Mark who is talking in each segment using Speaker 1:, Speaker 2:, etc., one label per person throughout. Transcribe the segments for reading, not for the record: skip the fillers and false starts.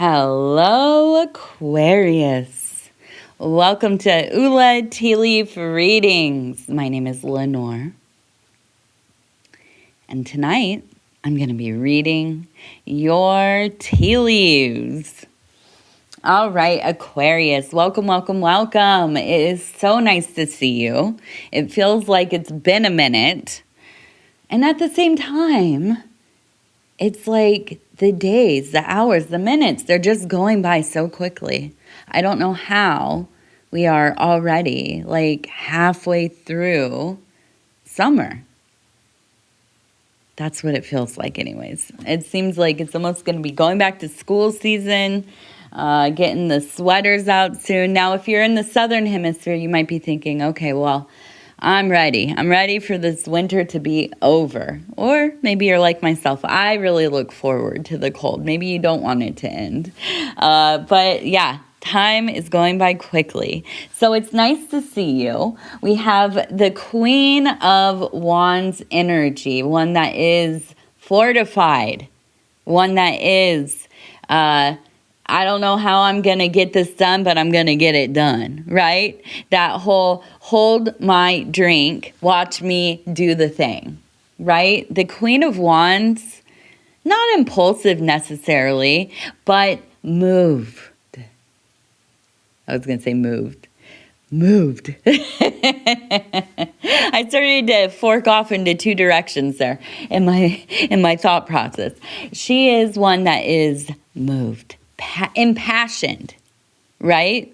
Speaker 1: Hello, Aquarius. Welcome to Ula Tea Leaf Readings. My name is Lenor. And tonight, I'm going to be reading your tea leaves. All right, Aquarius, welcome, welcome, welcome. It is so nice to see you. It feels like it's been a minute. And at the same time, it's like the days, the hours, the minutes, they're just going by so quickly. I don't know how we are already like halfway through summer. That's what it feels like anyways. It seems like it's almost going to be going back to school season, getting the sweaters out soon. Now, if you're in the southern hemisphere, you might be thinking, okay, well, I'm ready. I'm ready for this winter to be over. Or maybe you're like myself. I really look forward to the cold. Maybe you don't want it to end. But yeah, time is going by quickly. So it's nice to see you. We have the Queen of Wands energy, one that is fortified, one that is I don't know how I'm going to get this done, but I'm going to get it done, right? That whole hold my drink, watch me do the thing, right? The Queen of Wands, not impulsive necessarily, but moved. I was going to say moved. Moved. I started to fork off into two directions there in my thought process. She is one that is moved. Impassioned, right?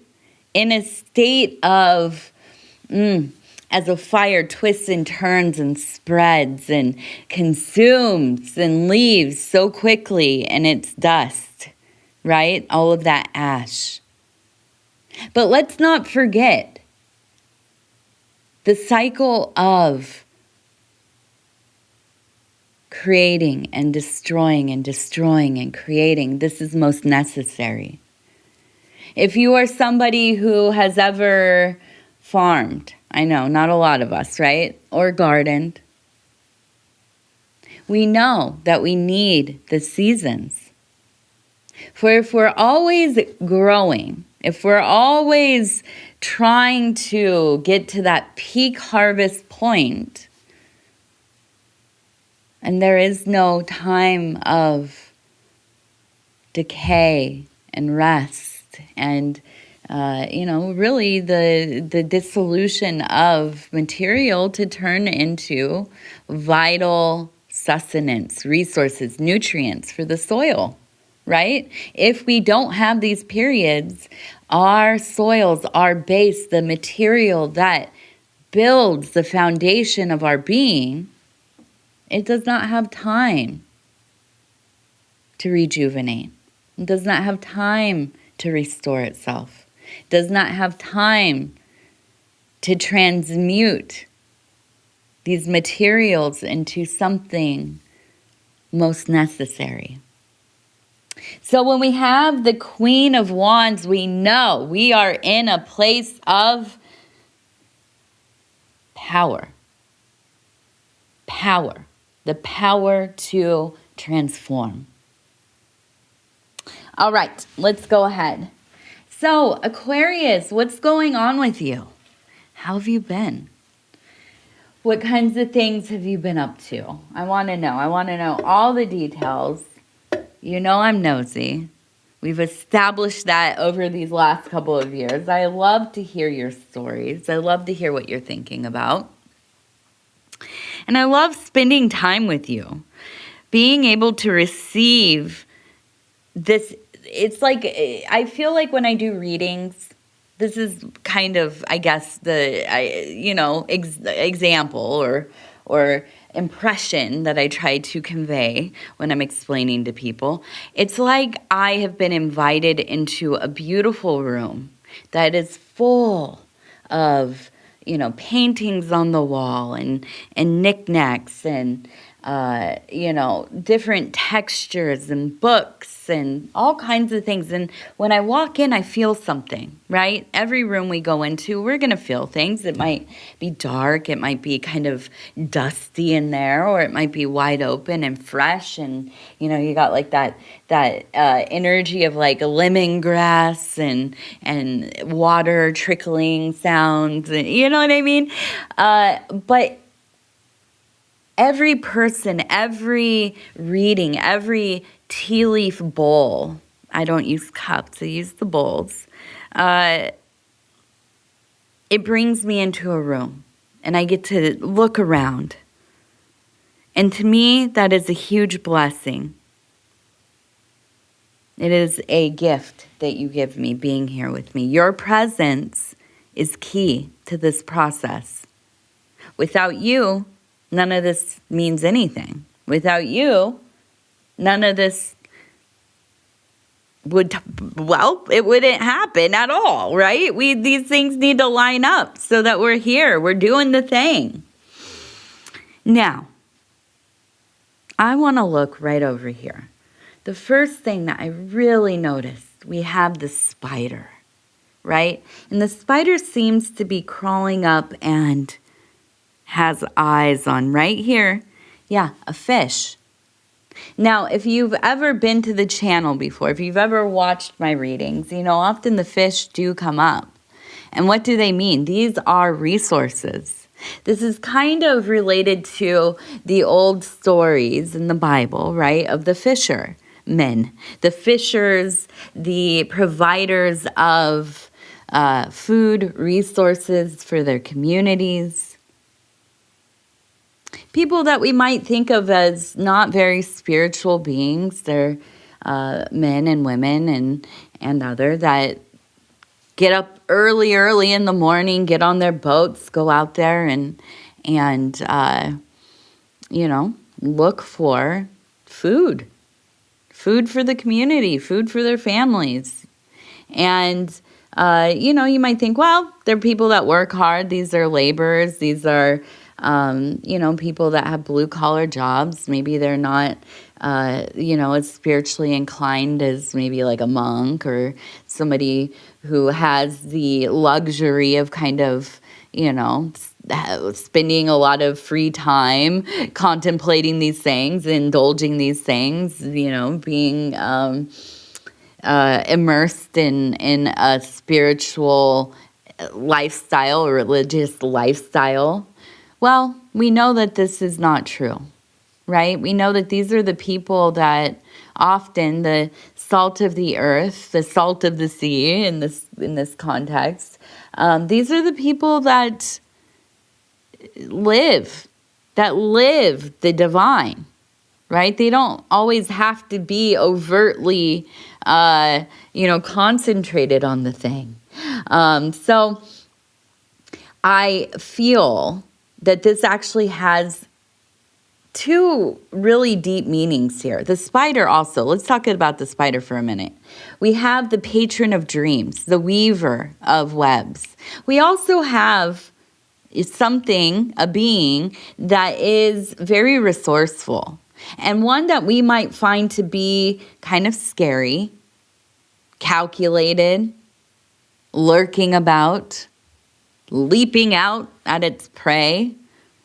Speaker 1: In a state of, as a fire twists and turns and spreads and consumes and leaves so quickly and it's dust, right? All of that ash. But let's not forget the cycle of creating and destroying and destroying and creating. This is most necessary. If you are somebody who has ever farmed, I know, not a lot of us, right? Or gardened. We know that we need the seasons. For if we're always growing, if we're always trying to get to that peak harvest point, and there is no time of decay and rest and, really the dissolution of material to turn into vital sustenance, resources, nutrients for the soil, right? If we don't have these periods, our soils, our base, the material that builds the foundation of our being, it does not have time to rejuvenate. It does not have time to restore itself. It does not have time to transmute these materials into something most necessary. So when we have the Queen of Wands, we know we are in a place of power. Power. The power to transform. All right, let's go ahead. So, Aquarius, what's going on with you? How have you been? What kinds of things have you been up to? I want to know. I want to know all the details. You know I'm nosy. We've established that over these last couple of years. I love to hear your stories. I love to hear what you're thinking about. And I love spending time with you, being able to receive this. It's like, I feel like when I do readings, this is kind of, I guess, example or impression that I try to convey when I'm explaining to people. It's like I have been invited into a beautiful room that is full of paintings on the wall and knickknacks and different textures and books and all kinds of things. And when I walk in, I feel something, right? Every room we go into, we're going to feel things. It might be dark. It might be kind of dusty in there, or it might be wide open and fresh. And, you got like that energy of like lemongrass and water trickling sounds. And, you know what I mean? But every person, every reading, every tea leaf bowl, I don't use cups, I use the bowls, it brings me into a room and I get to look around. And to me, that is a huge blessing. It is a gift that you give me being here with me. Your presence is key to this process. Without you, none of this means anything. Without you, none of this it wouldn't happen at all, right? These things need to line up so that we're here. We're doing the thing. Now, I want to look right over here. The first thing that I really noticed, we have the spider, right? And the spider seems to be crawling up and has eyes on right here. Yeah, a fish. Now, if you've ever been to the channel before, if you've ever watched my readings, often the fish do come up. And what do they mean? These are resources. This is kind of related to the old stories in the Bible, right, of the fishermen. The fishers, the providers of food, resources for their communities. People that we might think of as not very spiritual beings. They're men and women and other that get up early in the morning, get on their boats, go out there and look for food for the community, food for their families. And, you might think, well, they're people that work hard. These are laborers. These are people that have blue-collar jobs. Maybe they're not, as spiritually inclined as maybe like a monk or somebody who has the luxury of kind of, spending a lot of free time contemplating these things, indulging these things, being immersed in a spiritual lifestyle, or religious lifestyle. Well, we know that this is not true, right? We know that these are the people that often the salt of the earth, the salt of the sea in this context, these are the people that live the divine, right? They don't always have to be overtly, concentrated on the thing. So I feel that this actually has two really deep meanings here. The spider also, let's talk about the spider for a minute. We have the patron of dreams, the weaver of webs. We also have a being that is very resourceful, and one that we might find to be kind of scary, calculated, lurking about, leaping out at its prey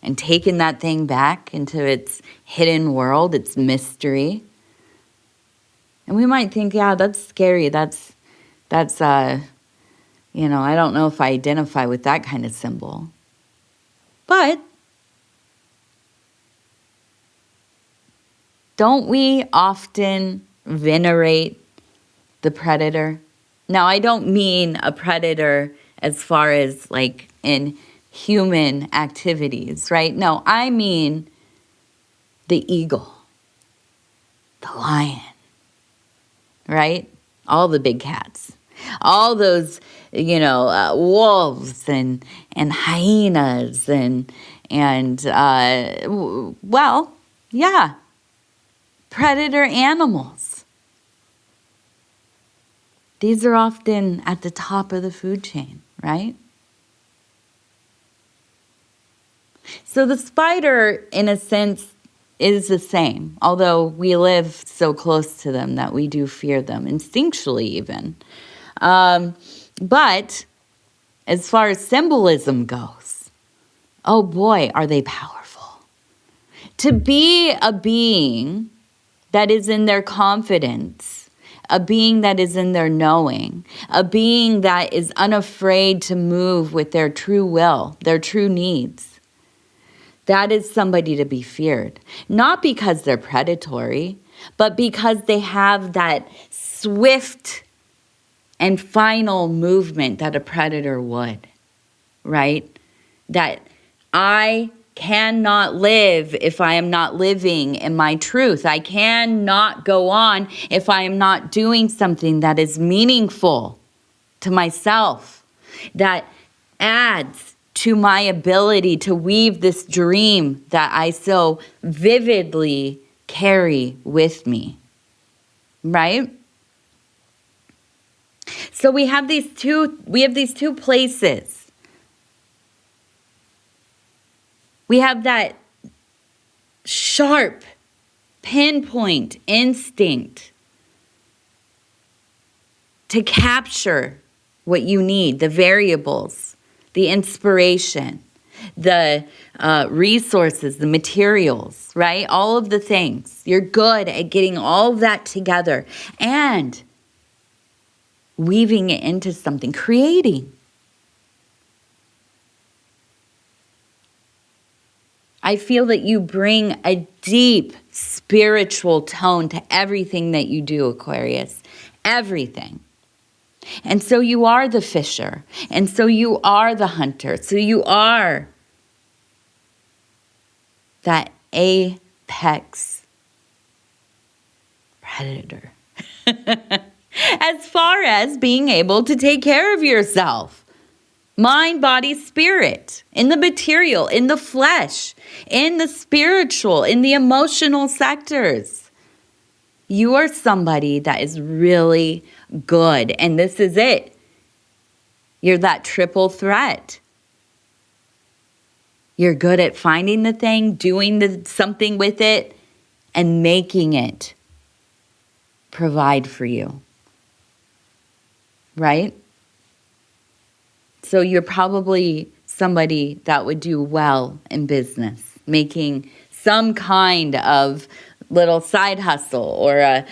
Speaker 1: and taking that thing back into its hidden world, its mystery. And we might think, yeah, that's scary. That's I don't know if I identify with that kind of symbol. But don't we often venerate the predator? Now, I don't mean a predator as far as like in human activities, right? No, I mean the eagle, the lion, right? All the big cats, all those, wolves and hyenas predator animals. These are often at the top of the food chain, right? So the spider, in a sense, is the same, although we live so close to them that we do fear them, instinctually even. But as far as symbolism goes, oh boy, are they powerful. To be a being that is in their confidence, a being that is in their knowing, a being that is unafraid to move with their true will, their true needs. That is somebody to be feared. Not because they're predatory, but because they have that swift and final movement that a predator would, right? That I cannot live if I am not living in my truth. I cannot go on if I am not doing something that is meaningful to myself, that adds to my ability to weave this dream that I so vividly carry with me, right? So we have these two places. We have that sharp, pinpoint instinct to capture what you need, the variables, the inspiration, the resources, the materials, right? All of the things. You're good at getting all of that together and weaving it into something, creating. I feel that you bring a deep spiritual tone to everything that you do, Aquarius. Everything. And so you are the fisher. And so you are the hunter. So you are that apex predator. As far as being able to take care of yourself. Mind, body, spirit, in the material, in the flesh, in the spiritual, in the emotional sectors. You are somebody that is really good. And this is it. You're that triple threat. You're good at finding the thing, doing something with it, and making it provide for you. Right? So you're probably somebody that would do well in business, making some kind of little side hustle or a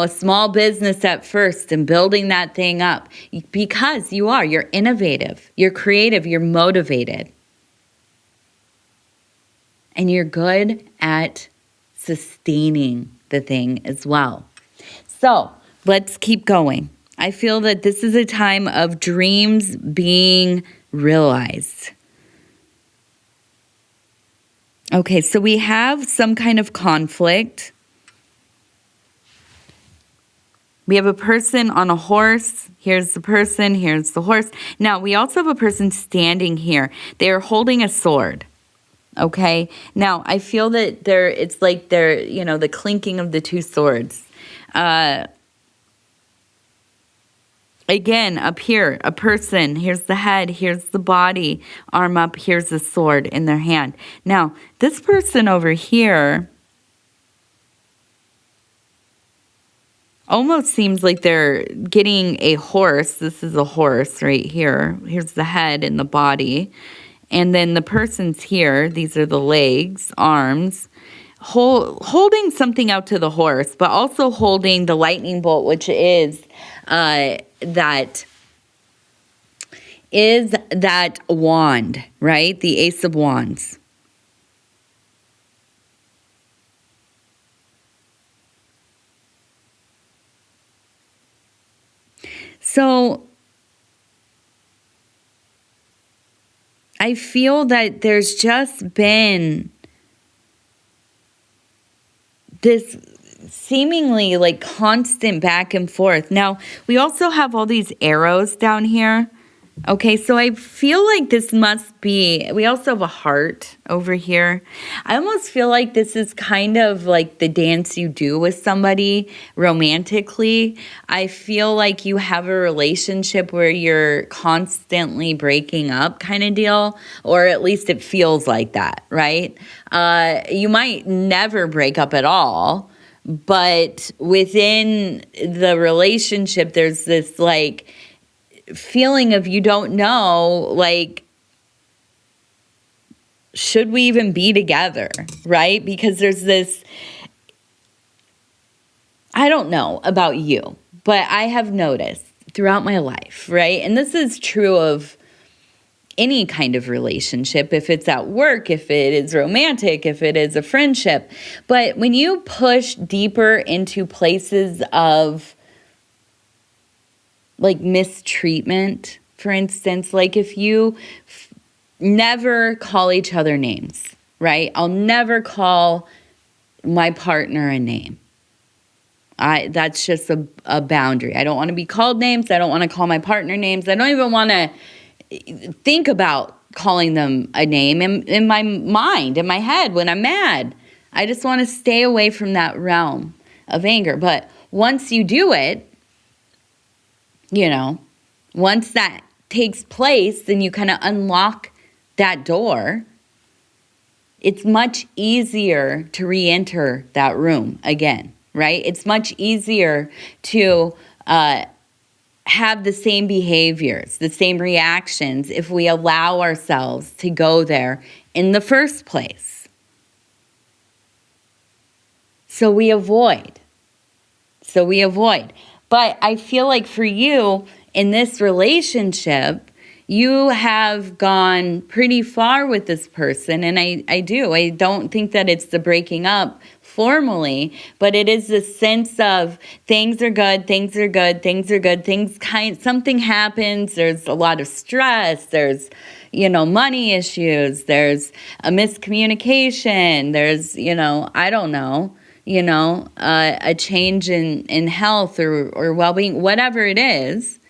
Speaker 1: small business at first and building that thing up because you're innovative, you're creative, you're motivated. And you're good at sustaining the thing as well. So let's keep going. I feel that this is a time of dreams being realized. Okay, so we have some kind of conflict. We have a person on a horse. Here's the person, here's the horse. Now, we also have a person standing here. They're holding a sword. Okay? Now, I feel that it's like they're, the clinking of the two swords. Again, up here, a person, here's the head, here's the body, arm up, here's the sword in their hand. Now, this person over here almost seems like they're getting a horse. This is a horse right here. Here's the head and the body. And then the person's here. These are the legs, arms, holding something out to the horse, but also holding the lightning bolt, which is that wand, right? The Ace of Wands. So I feel that there's just been this seemingly constant back and forth. Now, we also have all these arrows down here. Okay, so I feel like this must be, we also have a heart over here. I almost feel like this is kind of like the dance you do with somebody romantically. I feel like you have a relationship where you're constantly breaking up kind of deal, or at least it feels like that, right? You might never break up at all, but within the relationship, there's this like, feeling of you don't know, like, should we even be together, right? Because there's this, I don't know about you, but I have noticed throughout my life, right? And this is true of any kind of relationship, if it's at work, if it is romantic, if it is a friendship. But when you push deeper into places of like mistreatment, for instance, like if you never call each other names, right? I'll never call my partner a name. That's just a boundary. I don't want to be called names. I don't want to call my partner names. I don't even want to think about calling them a name in my mind, in my head when I'm mad. I just want to stay away from that realm of anger. But once you do it, once that takes place, then you kind of unlock that door. It's much easier to re-enter that room again, right? It's much easier to have the same behaviors, the same reactions if we allow ourselves to go there in the first place. So we avoid. But I feel like for you in this relationship, you have gone pretty far with this person. And I don't think that it's the breaking up formally, but it is the sense of things are good, something happens, there's a lot of stress, there's, money issues, there's a miscommunication, there's, I don't know, a change in health or well-being, whatever it is,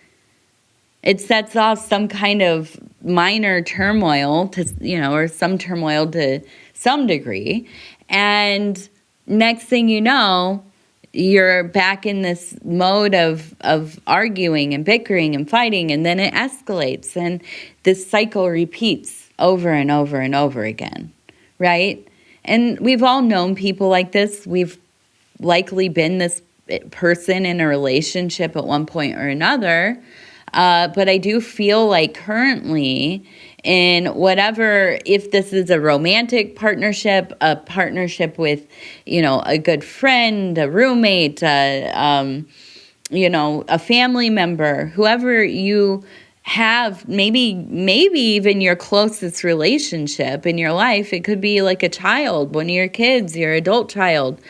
Speaker 1: it sets off some kind of minor turmoil or some turmoil to some degree. And next thing you know, you're back in this mode of arguing and bickering and fighting, and then it escalates, and this cycle repeats over and over and over again, right? And we've all known people like this. We've likely been this person in a relationship at one point or another. But I do feel like currently in whatever, if this is a romantic partnership, a partnership with, a good friend, a roommate, a family member, whoever you have, maybe even your closest relationship in your life. It could be like a child, one of your kids, your adult child.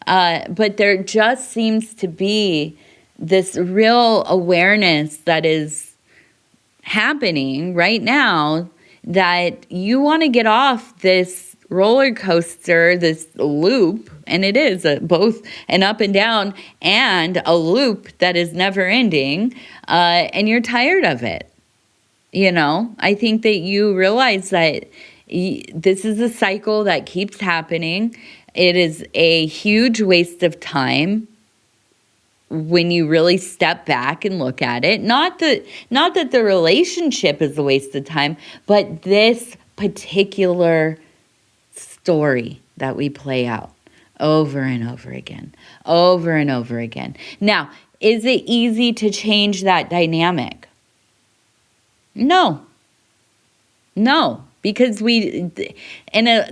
Speaker 1: But there just seems to be this real awareness that is happening right now that you want to get off this roller coaster, this loop, and it is both an up and down and a loop that is never ending, and you're tired of it. I think that you realize that this is a cycle that keeps happening. It is a huge waste of time when you really step back and look at it. Not that the relationship is a waste of time, but this particular story that we play out over and over again. Now, is it easy to change that dynamic? No, because the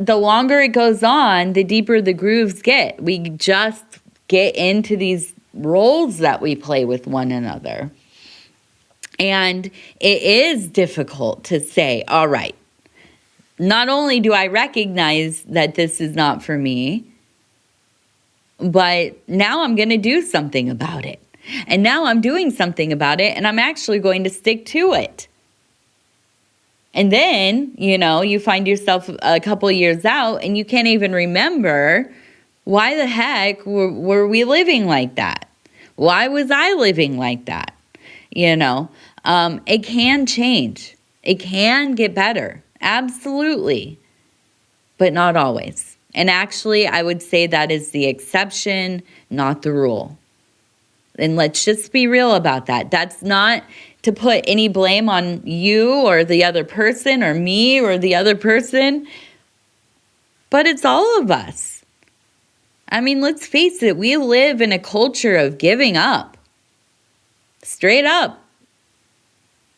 Speaker 1: longer it goes on, the deeper the grooves get. We just get into these roles that we play with one another. And it is difficult to say, all right, not only do I recognize that this is not for me, but now I'm going to do something about it. And now I'm doing something about it, and I'm actually going to stick to it. And then, you find yourself a couple years out and you can't even remember, why the heck were we living like that? Why was I living like that? It can change. It can get better. Absolutely. But not always. And actually, I would say that is the exception, not the rule. And let's just be real about that. That's not to put any blame on you or the other person or me or the other person, but it's all of us. I mean, let's face it, we live in a culture of giving up. Straight up.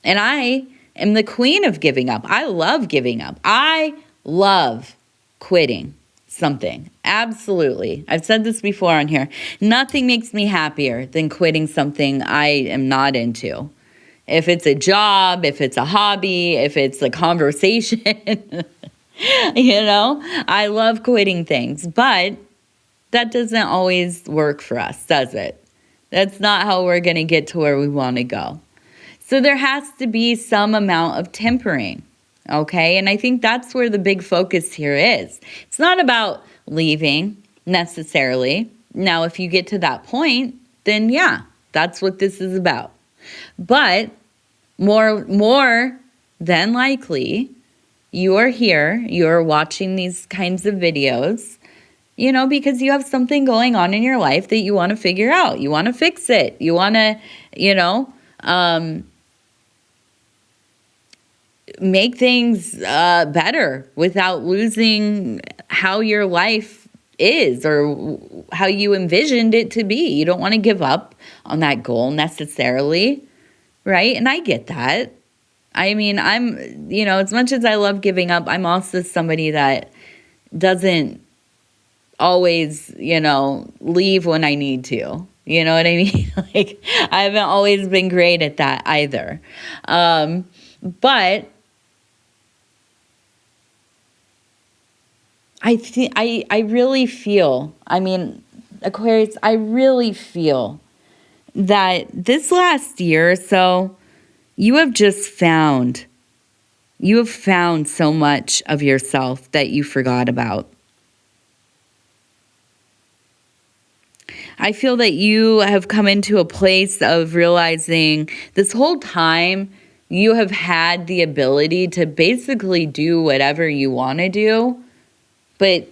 Speaker 1: And I am the queen of giving up. I love giving up. I love quitting something. Absolutely. I've said this before on here. Nothing makes me happier than quitting something I am not into. If it's a job, if it's a hobby, if it's a conversation, I love quitting things. But that doesn't always work for us, does it? That's not how we're going to get to where we want to go. So there has to be some amount of tempering. Okay, and I think that's where the big focus here is. It's not about leaving necessarily. Now, if you get to that point, then yeah, that's what this is about. But more than likely, you are here, you are watching these kinds of videos, because you have something going on in your life that you want to figure out. You want to fix it. You want to, make things better without losing how your life is or how you envisioned it to be. You don't want to give up on that goal necessarily, right? And I get that. I mean, I'm, as much as I love giving up, I'm also somebody that doesn't always, leave when I need to. You know what I mean? Like, I haven't always been great at that either. But I really feel, Aquarius, I really feel that this last year or so, you have found so much of yourself that you forgot about. I feel that you have come into a place of realizing this whole time you have had the ability to basically do whatever you want to do, but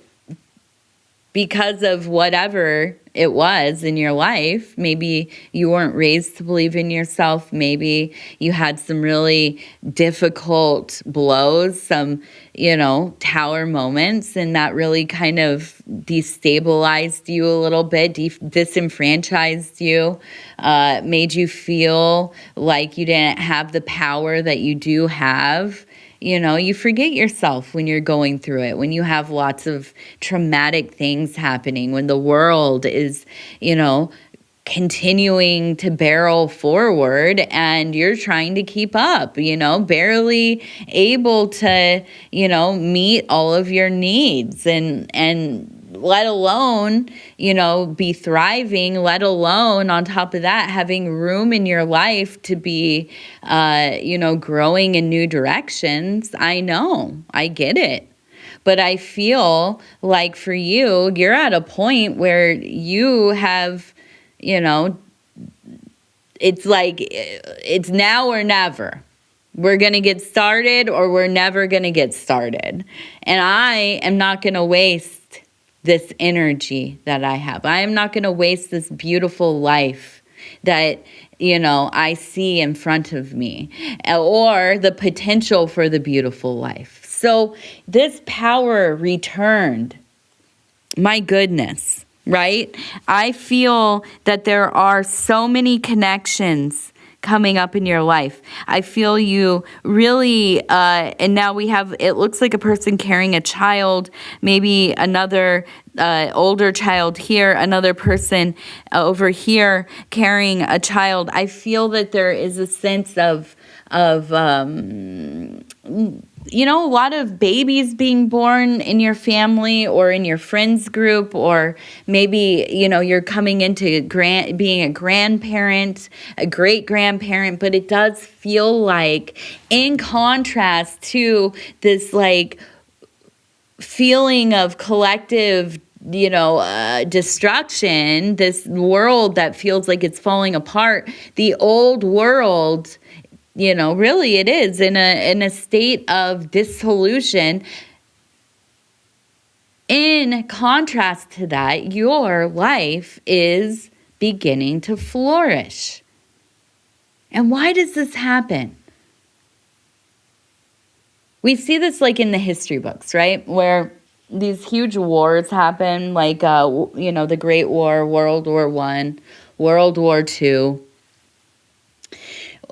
Speaker 1: because of whatever it was in your life, maybe you weren't raised to believe in yourself, maybe you had some really difficult blows, some, tower moments, and that really kind of destabilized you a little bit, disenfranchised you, made you feel like you didn't have the power that you do have. You forget yourself when you're going through it, when you have lots of traumatic things happening, when the world is, continuing to barrel forward and you're trying to keep up, barely able to, meet all of your needs and let alone, be thriving, let alone on top of that, having room in your life to be, growing in new directions. I know, I get it. But I feel like for you, you're at a point where you have, it's like, it's now or never. We're going to get started or we're never going to get started. And I am not going to waste this energy that I have. I am not going to waste this beautiful life that, I see in front of me, or the potential for the beautiful life. So this power returned. My goodness, right? I feel that there are so many connections coming up in your life. I feel you really, and now we have, it looks like a person carrying a child, maybe another older child here, another person over here carrying a child. I feel that there is a sense of a lot of babies being born in your family or in your friends group, or maybe, you're coming into being a grandparent, a great grandparent, but it does feel like, in contrast to this like feeling of collective destruction, this world that feels like it's falling apart, the old world, really it is in a state of dissolution. In contrast to that, your life is beginning to flourish. And why does this happen? We see this like in the history books, right? Where these huge wars happen, like, the Great War, World War I, World War II.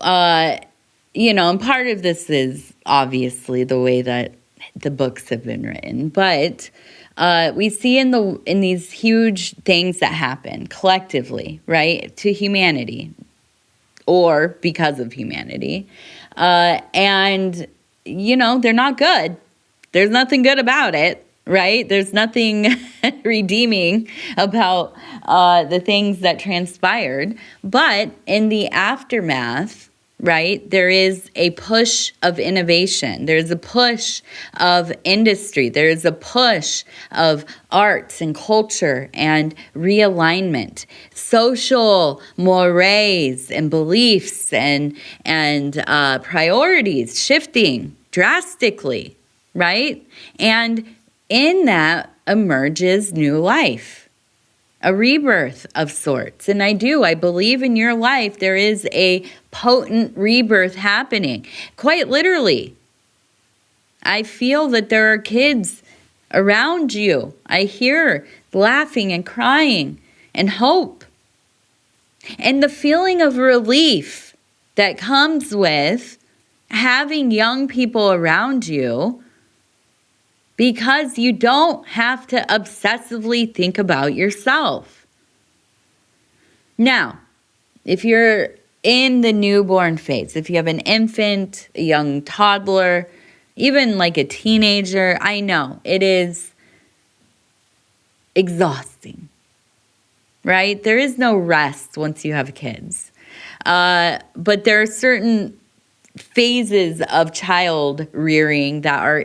Speaker 1: And part of this is obviously the way that the books have been written. But we see in these huge things that happen collectively, right, to humanity or because of humanity. And they're not good. There's nothing good about it. Right? There's nothing redeeming about the things that transpired. But in the aftermath, right, there is a push of innovation. There's a push of industry. There's a push of arts and culture and realignment, social mores and beliefs and priorities shifting drastically, right? And in that emerges new life, a rebirth of sorts. And I believe in your life there is a potent rebirth happening. Quite literally. I feel that there are kids around you. I hear laughing and crying and hope. And the feeling of relief that comes with having young people around you, because you don't have to obsessively think about yourself. Now, if you're in the newborn phase, if you have an infant, a young toddler, even like a teenager, I know it is exhausting, right? There is no rest once you have kids. But there are certain phases of child rearing that are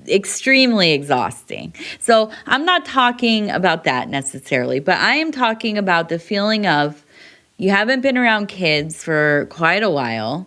Speaker 1: extremely exhausting. So I'm not talking about that necessarily, but I am talking about the feeling of you haven't been around kids for quite a while.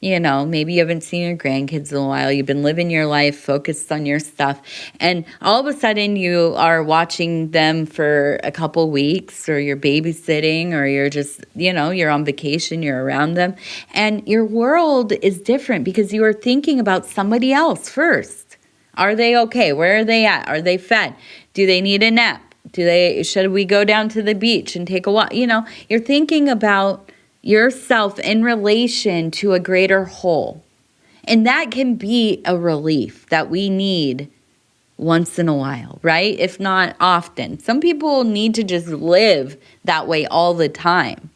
Speaker 1: Maybe you haven't seen your grandkids in a while. You've been living your life focused on your stuff. And all of a sudden you are watching them for a couple weeks, or you're babysitting, or you're just, you're on vacation, you're around them. And your world is different because you are thinking about somebody else first. Are they okay? Where are they at? Are they fed? Do they need a nap? Should we go down to the beach and take a walk? You're thinking about yourself in relation to a greater whole. And that can be a relief that we need once in a while, right? If not often. Some people need to just live that way all the time.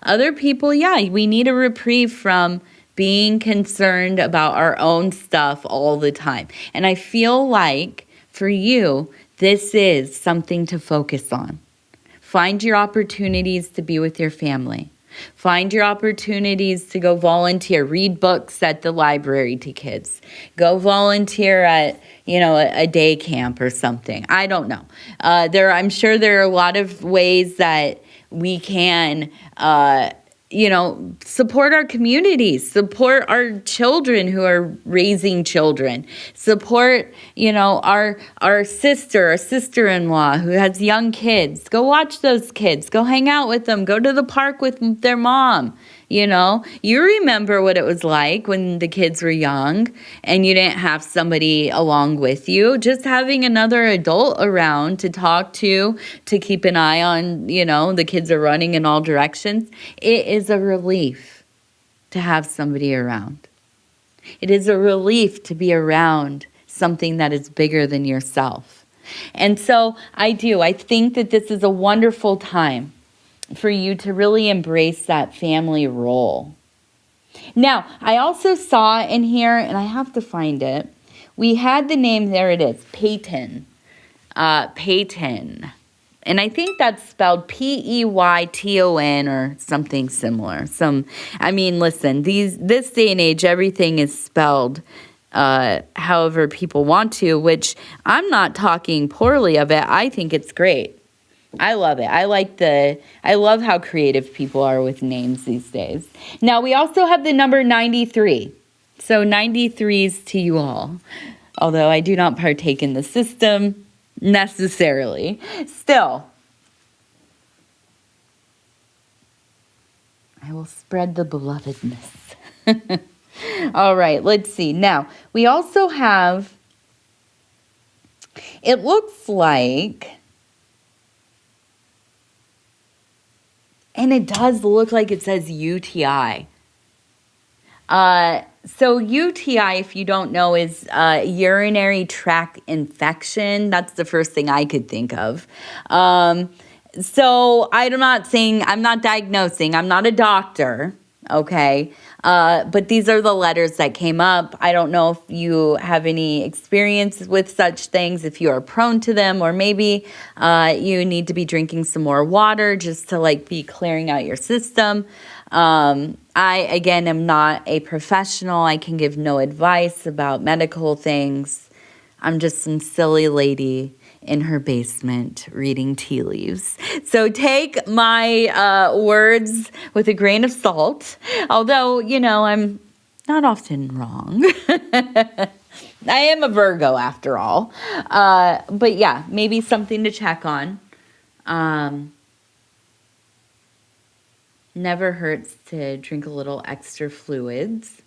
Speaker 1: Other people, we need a reprieve from being concerned about our own stuff all the time. And I feel like for you, this is something to focus on. Find your opportunities to be with your family. Find your opportunities to go volunteer. Read books at the library to kids. Go volunteer at, a day camp or something. I don't know. I'm sure there are a lot of ways that we can, support our communities, support our children who are raising children, support, our sister-in-law who has young kids. Go watch those kids. Go hang out with them. Go to the park with their mom. You remember what it was like when the kids were young and you didn't have somebody along with you. Just having another adult around to talk to keep an eye on, the kids are running in all directions. It is a relief to have somebody around. It is a relief to be around something that is bigger than yourself. And so I think that this is a wonderful time for you to really embrace that family role. Now, I also saw in here, and I have to find it, we had the name, there it is, Peyton. Peyton. And I think that's spelled Peyton or something similar. Listen, this day and age, everything is spelled however people want to, which I'm not talking poorly of it. I think it's great. I love it. I love how creative people are with names these days. Now, we also have the number 93. So 93s to you all. Although I do not partake in the system necessarily. Still, I will spread the belovedness. All right, let's see. Now, we also have, it looks like, and it does look like it says UTI. So UTI, if you don't know, is urinary tract infection. That's the first thing I could think of. So I'm not diagnosing, I'm not a doctor, okay? But these are the letters that came up. I don't know if you have any experience with such things, if you are prone to them, or maybe you need to be drinking some more water just to like be clearing out your system. I, again, am not a professional. I can give no advice about medical things. I'm just some silly lady in her basement reading tea leaves. So take my words with a grain of salt, although, I'm not often wrong. I am a Virgo after all. But yeah, maybe something to check on. Never hurts to drink a little extra fluids.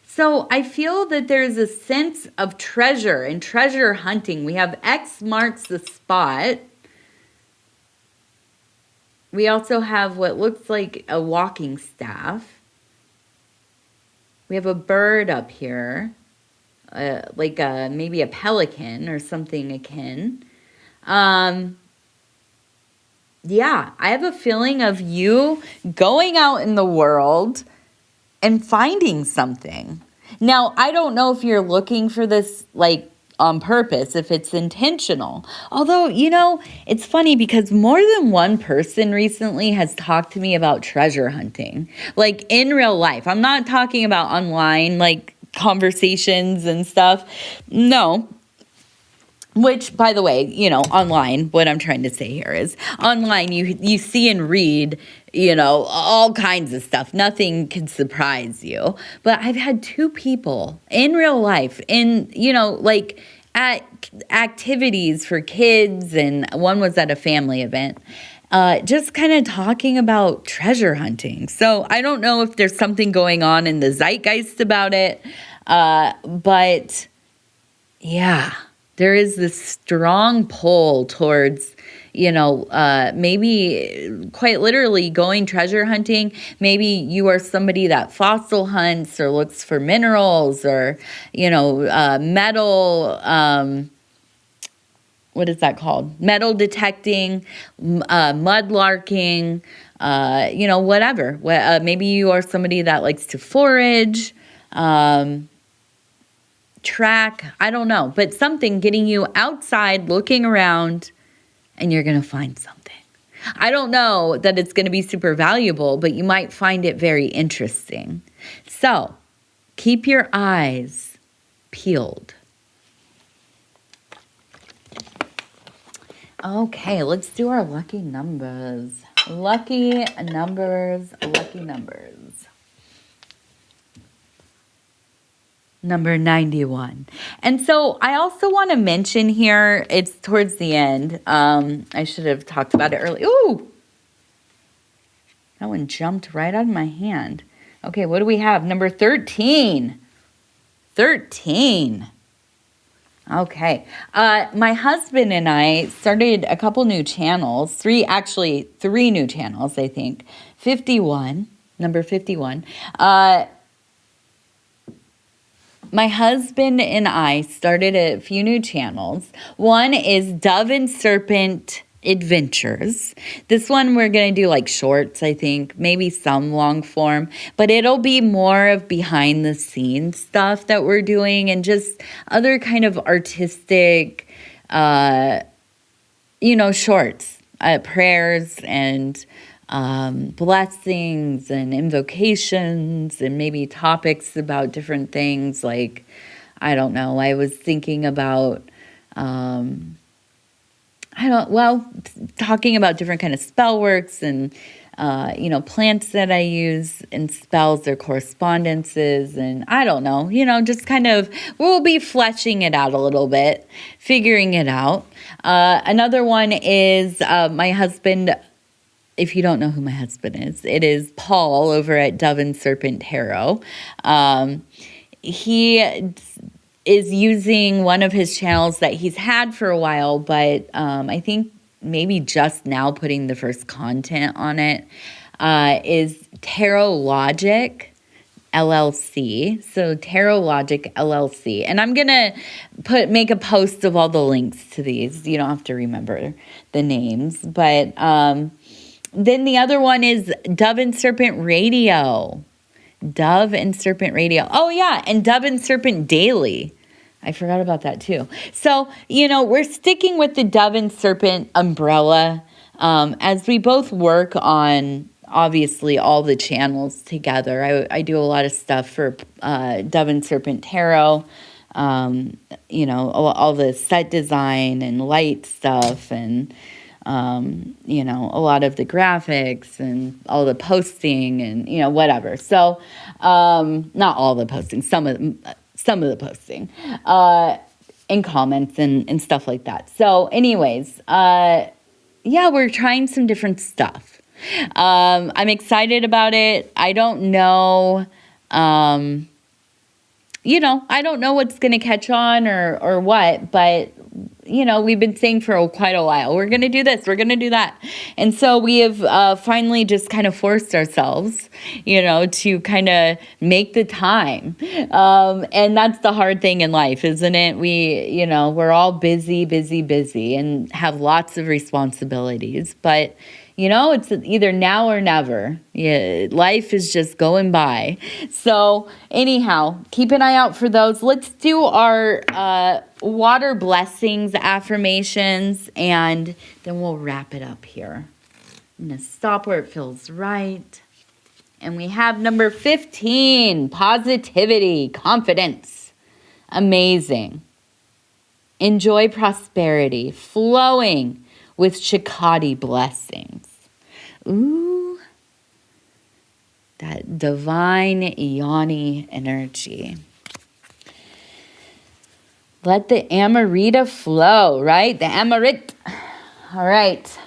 Speaker 1: So I feel that there's a sense of treasure and treasure hunting. We have X marks the spot. We also have what looks like a walking staff. We have a bird up here, like maybe a pelican or something akin. Yeah, I have a feeling of you going out in the world and finding something. Now, I don't know if you're looking for this like on purpose, if it's intentional. Although, it's funny because more than one person recently has talked to me about treasure hunting, like in real life. I'm not talking about online, like conversations and stuff. No. Which, by the way, online, what I'm trying to say here is online, you see and read, all kinds of stuff. Nothing can surprise you. But I've had two people in real life, like at activities for kids, and one was at a family event, just kind of talking about treasure hunting. So I don't know if there's something going on in the zeitgeist about it, but yeah. There is this strong pull towards, maybe quite literally going treasure hunting. Maybe you are somebody that fossil hunts or looks for minerals or, metal, what is that called? Metal detecting, mudlarking, whatever. Maybe you are somebody that likes to forage, track, I don't know, but something getting you outside looking around and you're going to find something. I don't know that it's going to be super valuable, but you might find it very interesting. So keep your eyes peeled. Okay, let's do our lucky numbers. Lucky numbers, lucky numbers. Number 91. And so I also want to mention here, it's towards the end. I should have talked about it earlier. Ooh! That one jumped right out of my hand. Okay, what do we have? Number 13. 13. Okay. My husband and I started a couple new channels. Three new channels, I think. 51. Number 51. My husband and I started a few new channels. One is Dove and Serpent Adventures. This one we're going to do like shorts, I think, maybe some long form, but it'll be more of behind the scenes stuff that we're doing and just other kind of artistic, shorts, prayers and blessings and invocations and maybe topics about different things. Like, I don't know, I was thinking about, talking about different kind of spell works and, plants that I use in spells or correspondences. And I don't know, just kind of, we'll be fleshing it out a little bit, figuring it out. Another one is my husband. If you don't know who my husband is, it is Paul over at Dove and Serpent Tarot. He is using one of his channels that he's had for a while, but I think maybe just now putting the first content on it, is Tarot Logic LLC. So Tarot Logic LLC. And I'm going to make a post of all the links to these. You don't have to remember the names, but then the other one is Dove and Serpent Radio. Dove and Serpent Radio. Oh, yeah. And Dove and Serpent Daily. I forgot about that, too. So, we're sticking with the Dove and Serpent umbrella as we both work on, obviously, all the channels together. I do a lot of stuff for Dove and Serpent Tarot. All the set design and light stuff and a lot of the graphics and all the posting and, whatever. So, not all the posting, some of the posting, and comments and stuff like that. So anyways, we're trying some different stuff. I'm excited about it. I don't know, I don't know what's going to catch on or what, but we've been saying for quite a while, we're going to do this, we're going to do that. And so we have finally just kind of forced ourselves, to kind of make the time. And that's the hard thing in life, isn't it? We're all busy and have lots of responsibilities, but it's either now or never. Yeah, life is just going by. So anyhow, keep an eye out for those. Let's do our water blessings, affirmations, and then we'll wrap it up here. I'm going to stop where it feels right. And we have number 15, positivity, confidence. Amazing. Enjoy prosperity, flowing with Shikati blessings. Ooh, that divine Yoni energy. Let the Amarita flow, right? The Amarit. All right.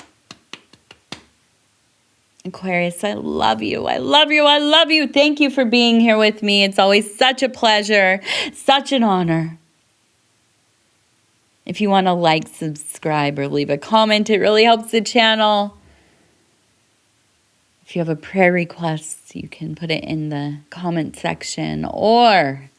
Speaker 1: Aquarius, I love you. I love you. I love you. Thank you for being here with me. It's always such a pleasure, such an honor. If you want to like, subscribe, or leave a comment, it really helps the channel. If you have a prayer request, you can put it in the comment section or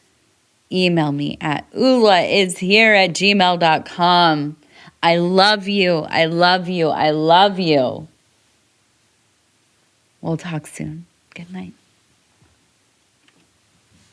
Speaker 1: email me at ulaishere@gmail.com. I love you. I love you. I love you. We'll talk soon. Good night.